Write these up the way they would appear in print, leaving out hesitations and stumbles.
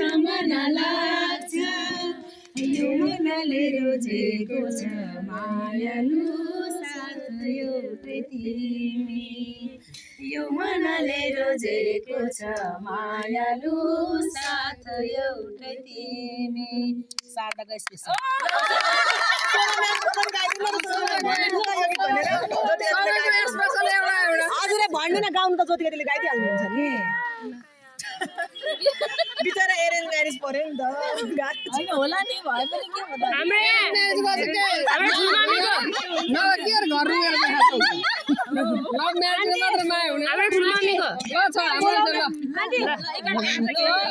मन लाग्छ यो मनले रोजेको छ मायालु साथ एउटै तिमी यो मनले रोजेको छ मायालु साथ एउटै तिमी सार्दाको स्पेशल हजुरले भन्नु न गाउनु त ज्योति केटीले गाइदिइहाल्नुहुन्छ नि बिचरा एरेन्ज म्यारेज पर्यो नि त हैन होला नि भए पनि के भन्दा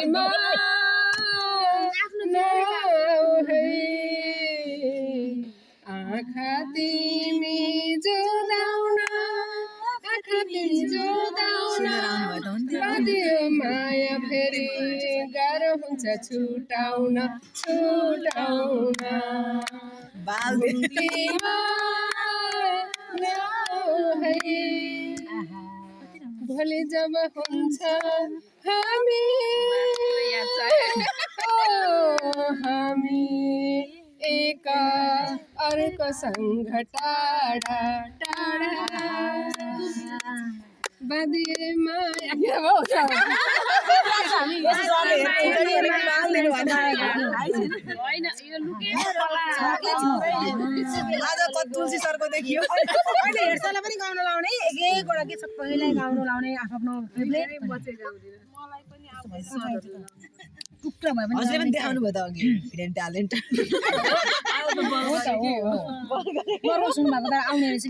हाम्रो आँखा तिमी जोदाउन बाँधियो माया फेरि गाह्रो हुन्छ छुटाउन भोलि जब हुन्छ हामी एक अर्को सँग टाढा बाँधिए माया तुलसी सरको देखियो हेर्छलाई पनि गाउन लाउने एकवटा के छ पहिल्यै गाउन लाउने आफ्नो टुक्रा भयो भने अझै पनि देखाउनु भयो त अघि हिडन ट्यालेन्ट सुन्नु भएको त आउने रहेछ